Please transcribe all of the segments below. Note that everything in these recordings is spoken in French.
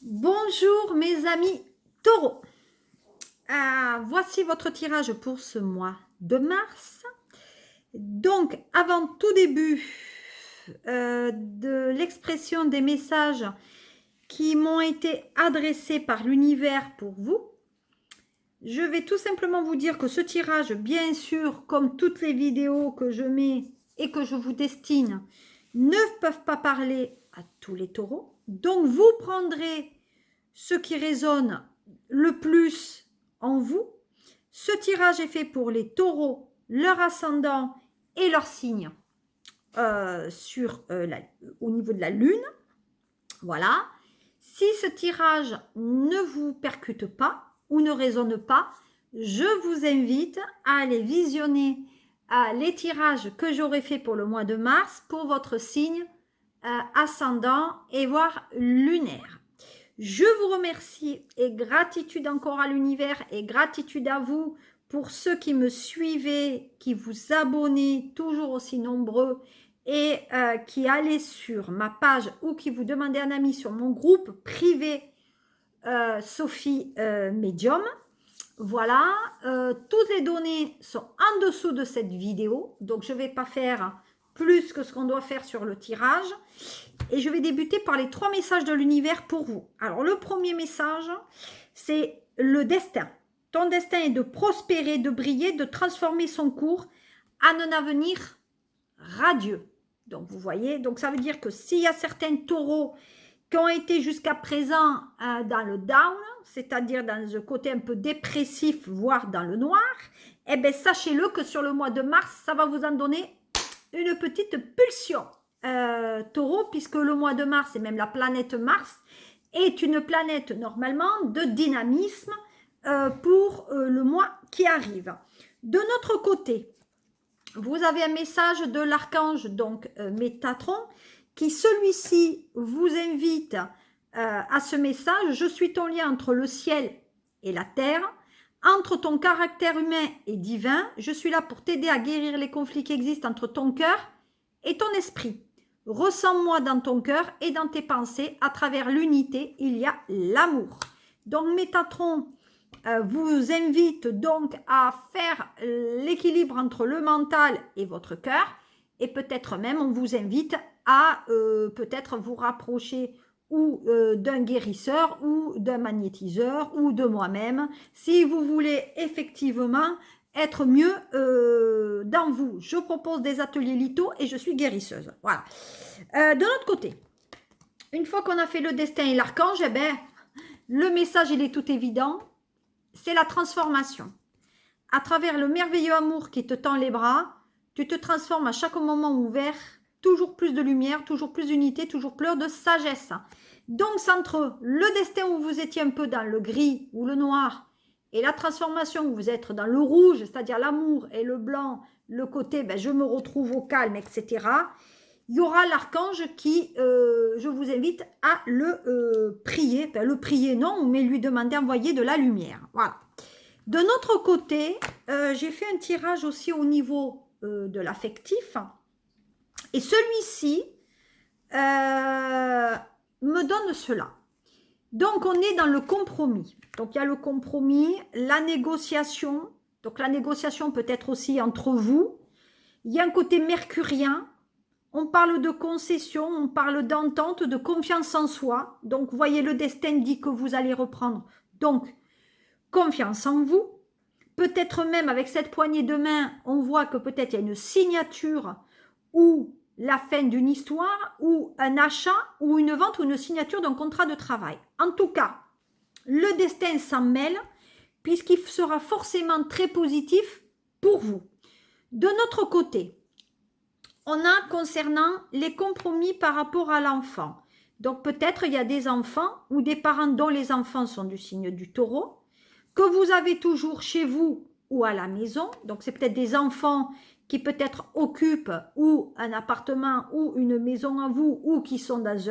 Bonjour mes amis taureaux. Voici votre tirage pour ce mois de mars. Donc, avant tout début de l'expression des messages qui m'ont été adressés par l'univers pour vous, je vais tout simplement vous dire que ce tirage, bien sûr, comme toutes les vidéos que je mets et que je vous destine, ne peuvent pas parler à tous les taureaux. Donc, vous prendrez ce qui résonne le plus en vous. Ce tirage est fait pour les taureaux, leur ascendant et leur signe au niveau de la lune. Voilà. Si ce tirage ne vous percute pas ou ne résonne pas, je vous invite à aller visionner les tirages que j'aurai fait pour le mois de mars pour votre signe ascendant et voire lunaire. Je vous remercie et gratitude encore à l'univers et gratitude à vous pour ceux qui me suivez, qui vous abonnez, toujours aussi nombreux, et qui allez sur ma page ou qui vous demandez un ami sur mon groupe privé Sophie Medium. Voilà, toutes les données sont en dessous de cette vidéo, donc je ne vais pas faire plus que ce qu'on doit faire sur le tirage. Et je vais débuter par les 3 messages de l'univers pour vous. Alors, le premier message, c'est le destin. Ton destin est de prospérer, de briller, de transformer son cours en un avenir radieux. Donc, vous voyez, donc ça veut dire que s'il y a certains taureaux qui ont été jusqu'à présent dans le down, c'est-à-dire dans le côté un peu dépressif, voire dans le noir, eh bien, sachez-le que sur le mois de mars, ça va vous en donner une petite pulsion. Taureau, puisque le mois de mars et même la planète Mars est une planète normalement de dynamisme pour le mois qui arrive. De notre côté, vous avez un message de l'archange donc Métatron qui celui-ci vous invite à ce message. Je suis ton lien entre le ciel et la terre, entre ton caractère humain et divin. Je suis là pour t'aider à guérir les conflits qui existent entre ton cœur et ton esprit. Ressens-moi dans ton cœur et dans tes pensées. À travers l'unité, il y a l'amour. Donc, Métatron vous invite donc à faire l'équilibre entre le mental et votre cœur. Et peut-être même, on vous invite à peut-être vous rapprocher ou d'un guérisseur ou d'un magnétiseur ou de moi-même. Si vous voulez effectivement être mieux dans vous. Je propose des ateliers litho et je suis guérisseuse. Voilà. De l'autre côté, une fois qu'on a fait le destin et l'archange, eh ben, le message, il est tout évident. C'est la transformation. À travers le merveilleux amour qui te tend les bras, tu te transformes à chaque moment ouvert, toujours plus de lumière, toujours plus d'unité, toujours plus de sagesse. Donc, c'est entre le destin où vous étiez un peu dans le gris ou le noir, et la transformation où vous êtes dans le rouge, c'est-à-dire l'amour, et le blanc, le côté ben, je me retrouve au calme, etc. Il y aura l'archange qui, je vous invite à le prier. Enfin, le prier non, mais lui demander d'envoyer de la lumière. Voilà. De notre côté, j'ai fait un tirage aussi au niveau de l'affectif. Et celui-ci me donne cela. Donc, on est dans le compromis. Donc, il y a le compromis, la négociation. Donc, la négociation peut être aussi entre vous. Il y a un côté mercurien. On parle de concession, on parle d'entente, de confiance en soi. Donc, vous voyez, le destin dit que vous allez reprendre. Donc, confiance en vous. Peut-être même avec cette poignée de main, on voit que peut-être il y a une signature ou la fin d'une histoire ou un achat ou une vente ou une signature d'un contrat de travail. En tout cas, le destin s'en mêle puisqu'il sera forcément très positif pour vous. De notre côté, on a concernant les compromis par rapport à l'enfant. Donc peut-être il y a des enfants ou des parents dont les enfants sont du signe du taureau, que vous avez toujours chez vous ou à la maison. Donc c'est peut-être des enfants qui peut-être occupent ou un appartement ou une maison à vous ou qui sont dans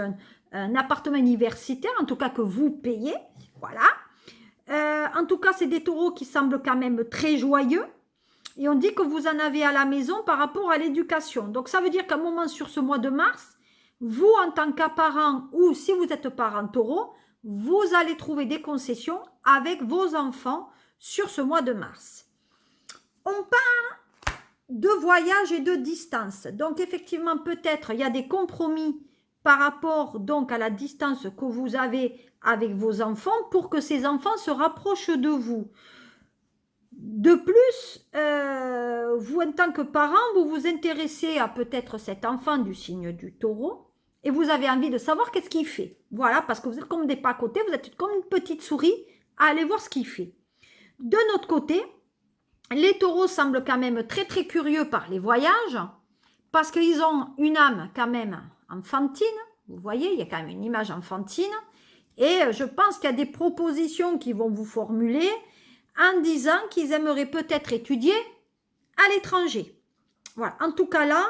un appartement universitaire, en tout cas que vous payez. Voilà. En tout cas, c'est des taureaux qui semblent quand même très joyeux. Et on dit que vous en avez à la maison par rapport à l'éducation. Donc ça veut dire qu'à un moment sur ce mois de mars, vous en tant qu'apparent ou si vous êtes parent taureau, vous allez trouver des concessions avec vos enfants sur ce mois de mars. On parle de voyage et de distance. Donc, effectivement, peut-être il y a des compromis par rapport donc à la distance que vous avez avec vos enfants pour que ces enfants se rapprochent de vous. De plus, vous en tant que parent, vous vous intéressez à peut-être cet enfant du signe du taureau et vous avez envie de savoir qu'est-ce qu'il fait. Voilà, parce que vous êtes comme des pas à côté, vous êtes comme une petite souris à aller voir ce qu'il fait. De notre côté, les taureaux semblent quand même très très curieux par les voyages parce qu'ils ont une âme quand même enfantine. Vous voyez, il y a quand même une image enfantine et je pense qu'il y a des propositions qui vont vous formuler en disant qu'ils aimeraient peut-être étudier à l'étranger. Voilà. En tout cas là,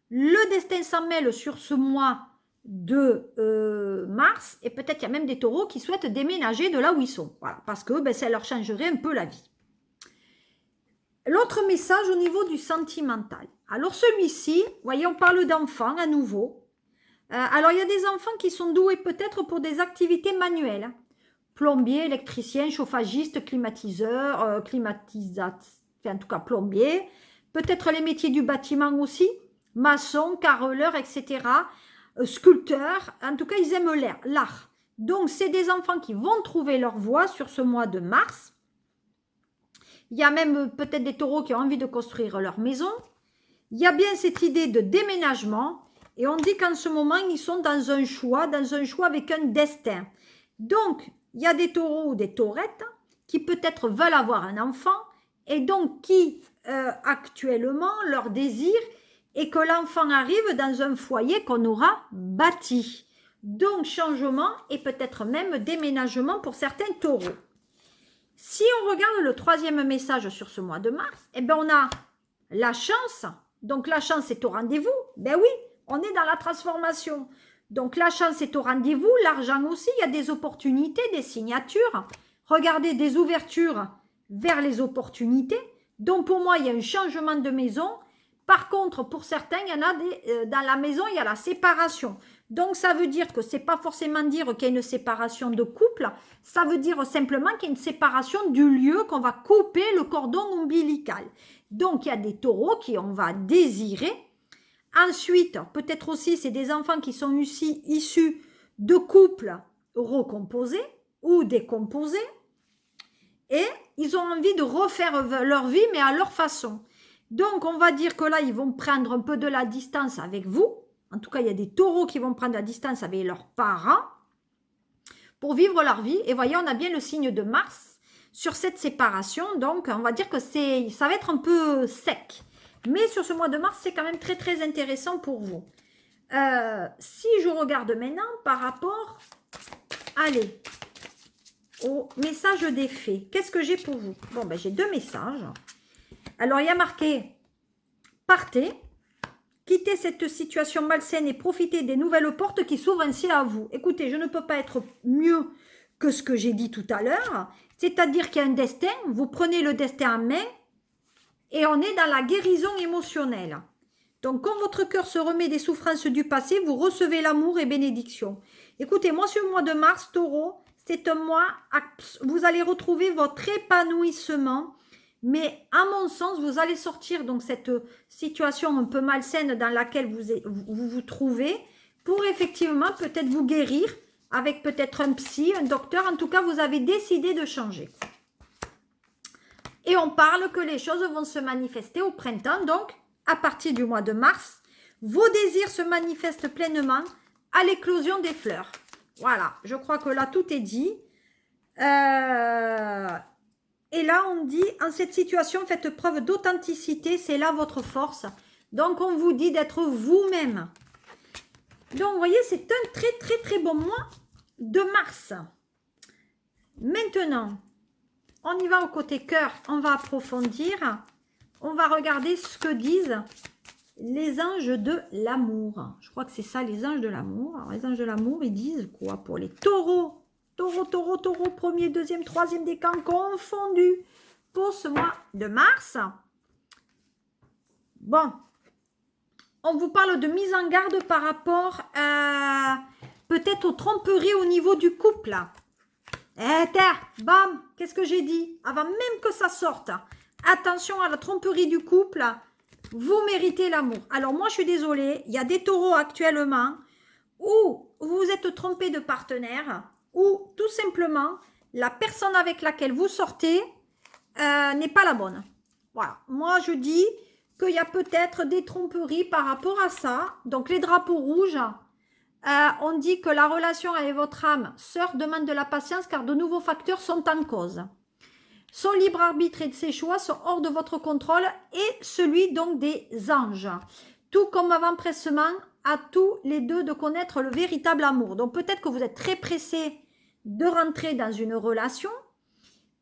le destin s'en mêle sur ce mois de mars et peut-être qu'il y a même des taureaux qui souhaitent déménager de là où ils sont. Voilà. Parce que ça leur changerait un peu la vie. L'autre message au niveau du sentimental. Alors celui-ci, vous voyez, on parle d'enfants à nouveau. Alors il y a des enfants qui sont doués peut-être pour des activités manuelles. Plombier, électricien, chauffagiste, climatiseur, en tout cas plombier. Peut-être les métiers du bâtiment aussi, maçon, carreleur, etc. Sculpteur, en tout cas ils aiment l'art. Donc c'est des enfants qui vont trouver leur voie sur ce mois de mars. Il y a même peut-être des taureaux qui ont envie de construire leur maison. Il y a bien cette idée de déménagement et on dit qu'en ce moment ils sont dans un choix avec un destin. Donc il y a des taureaux ou des taurettes qui peut-être veulent avoir un enfant et donc qui actuellement leur désir est que l'enfant arrive dans un foyer qu'on aura bâti. Donc changement et peut-être même déménagement pour certains taureaux. Si on regarde le troisième message sur ce mois de mars, eh bien on a la chance. Donc la chance est au rendez-vous. Ben oui, on est dans la transformation. Donc la chance est au rendez-vous, l'argent aussi, il y a des opportunités, des signatures. Regardez, des ouvertures vers les opportunités. Donc pour moi, il y a un changement de maison. Par contre, pour certains, il y en a dans la maison, il y a la séparation. Donc ça veut dire que ce n'est pas forcément dire qu'il y a une séparation de couple, ça veut dire simplement qu'il y a une séparation du lieu, qu'on va couper le cordon ombilical. Donc il y a des taureaux qui on va désirer. Ensuite, peut-être aussi, c'est des enfants qui sont issus de couples recomposés ou décomposés et ils ont envie de refaire leur vie, mais à leur façon. Donc, on va dire que là, ils vont prendre un peu de la distance avec vous. En tout cas, il y a des taureaux qui vont prendre la distance avec leurs parents pour vivre leur vie. Et voyez, on a bien le signe de Mars sur cette séparation. Donc, on va dire que ça va être un peu sec. Mais sur ce mois de mars, c'est quand même très, très intéressant pour vous. Si je regarde maintenant par rapport, allez, au message des fées, qu'est-ce que j'ai pour vous? Bon, ben, j'ai deux messages. Alors, il y a marqué « Partez, quittez cette situation malsaine et profitez des nouvelles portes qui s'ouvrent ainsi à vous. » Écoutez, je ne peux pas être mieux que ce que j'ai dit tout à l'heure. C'est-à-dire qu'il y a un destin, vous prenez le destin en main, et on est dans la guérison émotionnelle. Donc, quand votre cœur se remet des souffrances du passé, vous recevez l'amour et bénédiction. Écoutez, moi, sur le mois de mars, taureau, c'est un mois, vous allez retrouver votre épanouissement. Mais à mon sens, vous allez sortir donc cette situation un peu malsaine dans laquelle vous trouvez pour effectivement peut-être vous guérir avec peut-être un psy, un docteur. En tout cas, vous avez décidé de changer. Et on parle que les choses vont se manifester au printemps. Donc, à partir du mois de mars, vos désirs se manifestent pleinement à l'éclosion des fleurs. Voilà, je crois que là, tout est dit. Et là, on dit, en cette situation, faites preuve d'authenticité. C'est là votre force. Donc, on vous dit d'être vous-même. Donc, vous voyez, c'est un très, très, très bon mois de mars. Maintenant, on y va au côté cœur, on va approfondir, on va regarder ce que disent les anges de l'amour. Je crois que c'est ça, les anges de l'amour. Alors, les anges de l'amour, ils disent quoi pour les taureaux? Taureau, premier, deuxième, troisième décan confondus pour ce mois de mars. Bon, on vous parle de mise en garde par rapport à peut-être aux tromperies au niveau du couple. Eh, terre, bam, qu'est-ce que j'ai dit? Avant même que ça sorte. Attention à la tromperie du couple. Vous méritez l'amour. Alors moi, je suis désolée, il y a des taureaux actuellement où vous vous êtes trompé de partenaire, ou tout simplement, la personne avec laquelle vous sortez n'est pas la bonne. Voilà. Moi, je dis qu'il y a peut-être des tromperies par rapport à ça. Donc, les drapeaux rouges, on dit que la relation avec votre âme sœur demande de la patience car de nouveaux facteurs sont en cause. Son libre arbitre et ses choix sont hors de votre contrôle et celui donc des anges. Tout comme avant-pressement à tous les deux de connaître le véritable amour. Donc peut-être que vous êtes très pressé de rentrer dans une relation.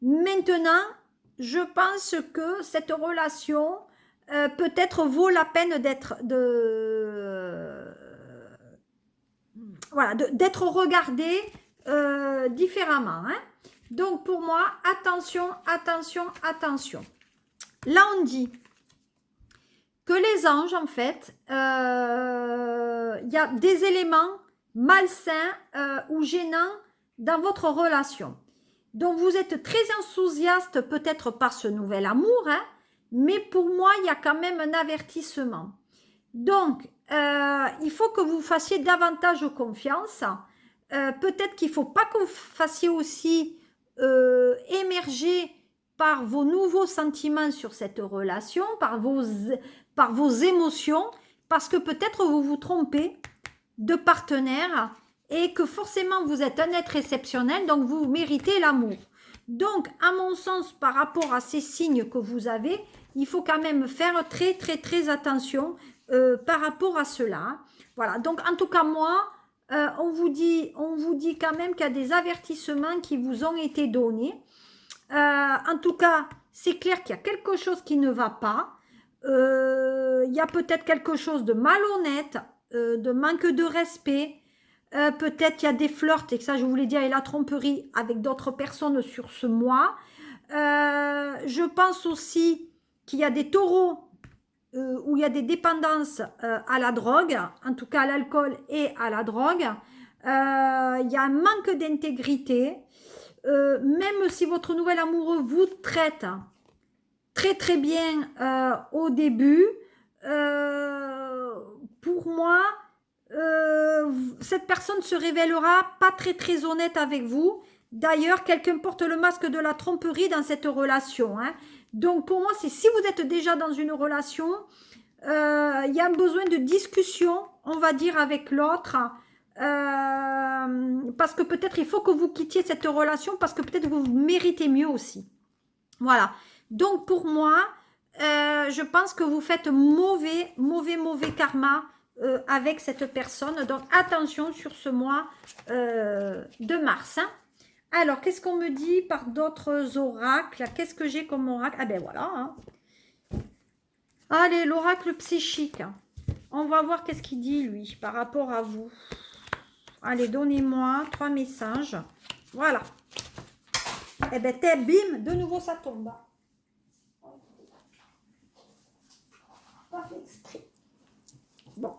Maintenant, je pense que cette relation peut-être vaut la peine d'être regardée différemment. Hein. Donc pour moi, attention, attention, attention. Là, on dit que les anges, en fait, il y a des éléments malsains ou gênants dans votre relation. Donc, vous êtes très enthousiaste peut-être par ce nouvel amour, hein, mais pour moi, il y a quand même un avertissement. Donc, il faut que vous fassiez davantage confiance. Peut-être qu'il ne faut pas que vous fassiez aussi émerger par vos nouveaux sentiments sur cette relation, par vos émotions, parce que peut-être vous vous trompez de partenaire et que forcément vous êtes un être exceptionnel, donc vous méritez l'amour. Donc, à mon sens, par rapport à ces signes que vous avez, il faut quand même faire très, très, très attention par rapport à cela. Voilà, donc en tout cas, moi, on vous dit quand même qu'il y a des avertissements qui vous ont été donnés. En tout cas, c'est clair qu'il y a quelque chose qui ne va pas. Il y a peut-être quelque chose de malhonnête, de manque de respect. Peut-être il y a des flirts, et que ça je voulais dire, et la tromperie avec d'autres personnes sur ce mois. Je pense aussi qu'il y a des taureaux où il y a des dépendances à la drogue, en tout cas à l'alcool et à la drogue. Il y a un manque d'intégrité. Même si votre nouvel amoureux vous traite très très bien au début, pour moi, cette personne se révélera pas très très honnête avec vous. D'ailleurs, quelqu'un porte le masque de la tromperie dans cette relation. Hein. Donc pour moi, c'est si vous êtes déjà dans une relation, il y a un besoin de discussion, on va dire, avec l'autre. Parce que peut-être il faut que vous quittiez cette relation parce que peut-être vous méritez mieux aussi. Voilà. Donc pour moi, je pense que vous faites mauvais karma avec cette personne. Donc attention sur ce mois de mars. Hein. Alors, qu'est-ce qu'on me dit par d'autres oracles? Qu'est-ce que j'ai comme oracle? Ah ben voilà. Hein. Allez, l'oracle psychique. On va voir qu'est-ce qu'il dit, lui, par rapport à vous. Allez, donnez-moi 3 messages. Voilà. Eh bien, bim, de nouveau, ça tombe. Pas fait exprès. Bon.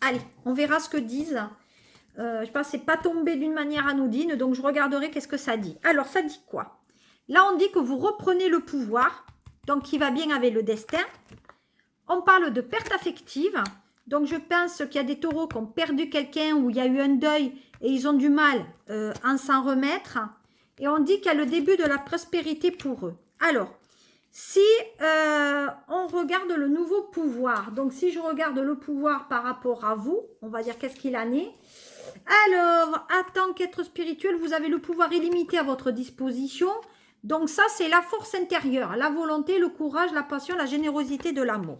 Allez, on verra ce que disent. Je pense que c'est pas tombé d'une manière anodine, donc je regarderai qu'est-ce que ça dit. Alors, ça dit quoi? Là, on dit que vous reprenez le pouvoir, donc qui va bien avec le destin. On parle de perte affective. Donc, je pense qu'il y a des taureaux qui ont perdu quelqu'un ou il y a eu un deuil et ils ont du mal à s'en remettre. Et on dit qu'il y a le début de la prospérité pour eux. Alors, si on regarde le nouveau pouvoir, donc si je regarde le pouvoir par rapport à vous, on va dire qu'est-ce qu'il en est. Alors, en tant qu'être spirituel, vous avez le pouvoir illimité à votre disposition. Donc ça, c'est la force intérieure, la volonté, le courage, la passion, la générosité de l'amour.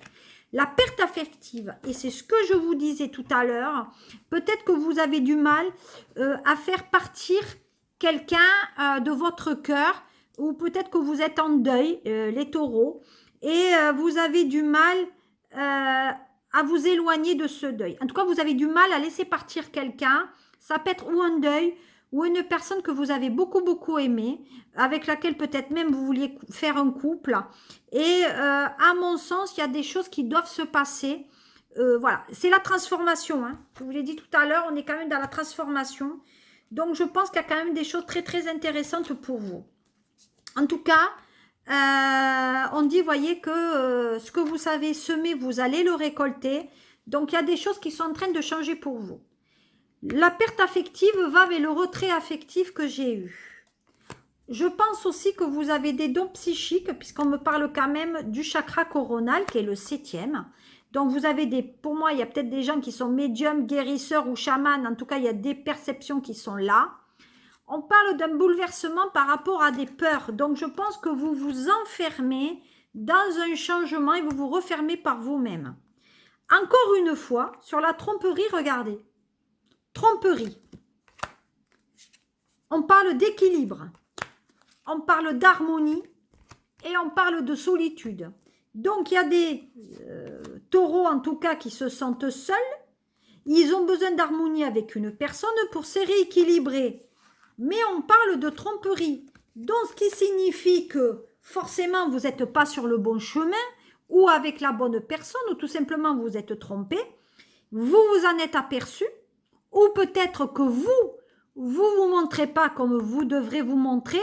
La perte affective, et c'est ce que je vous disais tout à l'heure, peut-être que vous avez du mal à faire partir quelqu'un de votre cœur, ou peut-être que vous êtes en deuil, les taureaux, et vous avez du mal à vous éloigner de ce deuil. En tout cas, vous avez du mal à laisser partir quelqu'un. Ça peut être ou un deuil, ou une personne que vous avez beaucoup, beaucoup aimée, avec laquelle peut-être même vous vouliez faire un couple. Et à mon sens, il y a des choses qui doivent se passer. Voilà, c'est la transformation. Hein. Je vous l'ai dit tout à l'heure, on est quand même dans la transformation. Donc, je pense qu'il y a quand même des choses très, très intéressantes pour vous. En tout cas, on dit, voyez, que ce que vous savez semer, vous allez le récolter. Donc, il y a des choses qui sont en train de changer pour vous. La perte affective va vers le retrait affectif que j'ai eu. Je pense aussi que vous avez des dons psychiques, puisqu'on me parle quand même du chakra coronal, qui est le 7e. Donc, vous avez des, pour moi, il y a peut-être des gens qui sont médiums, guérisseurs ou chamans. En tout cas, il y a des perceptions qui sont là. On parle d'un bouleversement par rapport à des peurs. Donc, je pense que vous vous enfermez dans un changement et vous vous refermez par vous-même. Encore une fois, sur la tromperie, regardez. Tromperie. On parle d'équilibre. On parle d'harmonie et on parle de solitude. Donc, il y a des taureaux, en tout cas, qui se sentent seuls. Ils ont besoin d'harmonie avec une personne pour se rééquilibrer. Mais on parle de tromperie. Donc, ce qui signifie que forcément, vous n'êtes pas sur le bon chemin ou avec la bonne personne ou tout simplement, vous êtes trompé. Vous vous en êtes aperçu ou peut-être que vous montrez pas comme vous devrez vous montrer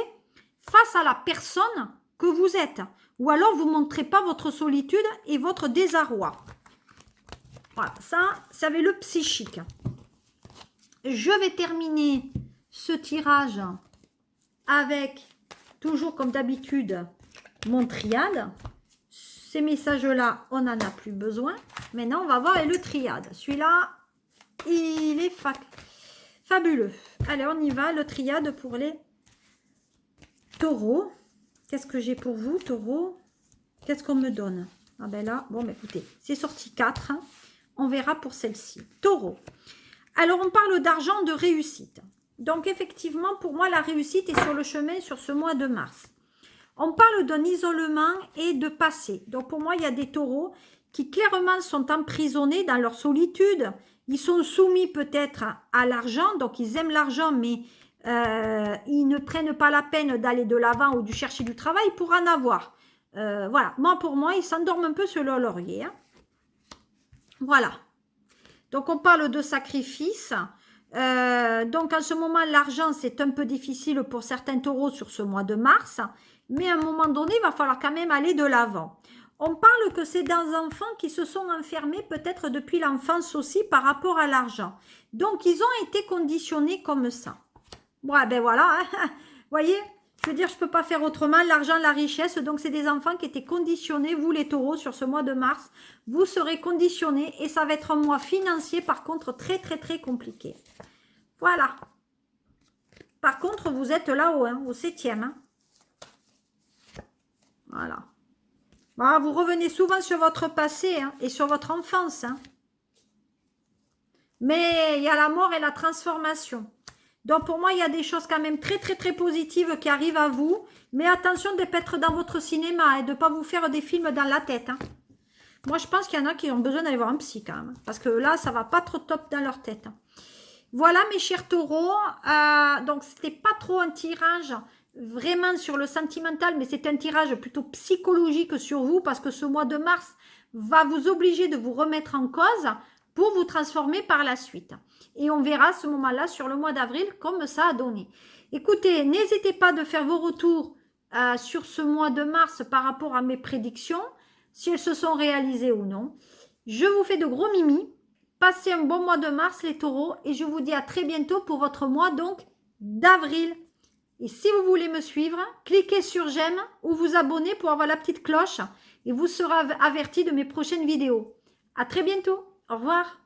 face à la personne que vous êtes. Ou alors, vous ne montrez pas votre solitude et votre désarroi. Voilà, ça, c'est avec le psychique. Je vais terminer ce tirage avec, toujours comme d'habitude, mon triade. Ces messages-là, on n'en a plus besoin. Maintenant, on va voir le triade. Celui-là, il est fabuleux. Allez, on y va, le triade pour les taureaux. Qu'est-ce que j'ai pour vous, taureaux? Qu'est-ce qu'on me donne? Ah ben là, bon, mais écoutez, c'est sorti 4. Hein. On verra pour celle-ci. Taureau. Alors, on parle d'argent, de réussite. Donc, effectivement, pour moi, la réussite est sur le chemin sur ce mois de mars. On parle d'un isolement et de passé. Donc, pour moi, il y a des taureaux qui, clairement, sont emprisonnés dans leur solitude. Ils sont soumis peut-être à l'argent. Donc, ils aiment l'argent, mais ils ne prennent pas la peine d'aller de l'avant ou de chercher du travail pour en avoir. Voilà. Moi, pour moi, ils s'endorment un peu sur leur laurier. Hein. Voilà. Donc, on parle de sacrifice. Donc, en ce moment, l'argent, c'est un peu difficile pour certains taureaux sur ce mois de mars. Mais à un moment donné, il va falloir quand même aller de l'avant. On parle que c'est des enfants qui se sont enfermés peut-être depuis l'enfance aussi par rapport à l'argent. Donc, ils ont été conditionnés comme ça. Ouais, ben voilà. Hein. Voyez, je veux dire, je ne peux pas faire autrement. L'argent, la richesse. Donc, c'est des enfants qui étaient conditionnés. Vous, les taureaux, sur ce mois de mars, vous serez conditionnés. Et ça va être un mois financier, par contre, très, très, très compliqué. Voilà. Par contre, vous êtes là-haut, hein, au 7e. Hein. Voilà. Voilà. Vous revenez souvent sur votre passé hein, et sur votre enfance. Hein. Mais il y a la mort et la transformation. Donc, pour moi, il y a des choses quand même très, très, très positives qui arrivent à vous. Mais attention de ne pas être dans votre cinéma et de ne pas vous faire des films dans la tête. Hein. Moi, je pense qu'il y en a qui ont besoin d'aller voir un psy quand même. Parce que là, ça ne va pas trop top dans leur tête. Hein. Voilà, mes chers taureaux. Donc, ce n'était pas trop un tirage vraiment sur le sentimental, mais c'est un tirage plutôt psychologique sur vous parce que ce mois de mars va vous obliger de vous remettre en cause pour vous transformer par la suite. Et on verra à ce moment-là, sur le mois d'avril, comme ça a donné. Écoutez, n'hésitez pas de faire vos retours sur ce mois de mars par rapport à mes prédictions, si elles se sont réalisées ou non. Je vous fais de gros mimis. Passez un bon mois de mars, les taureaux, et je vous dis à très bientôt pour votre mois donc d'avril. Et si vous voulez me suivre, cliquez sur j'aime ou vous abonnez pour avoir la petite cloche et vous serez averti de mes prochaines vidéos. À très bientôt. Au revoir.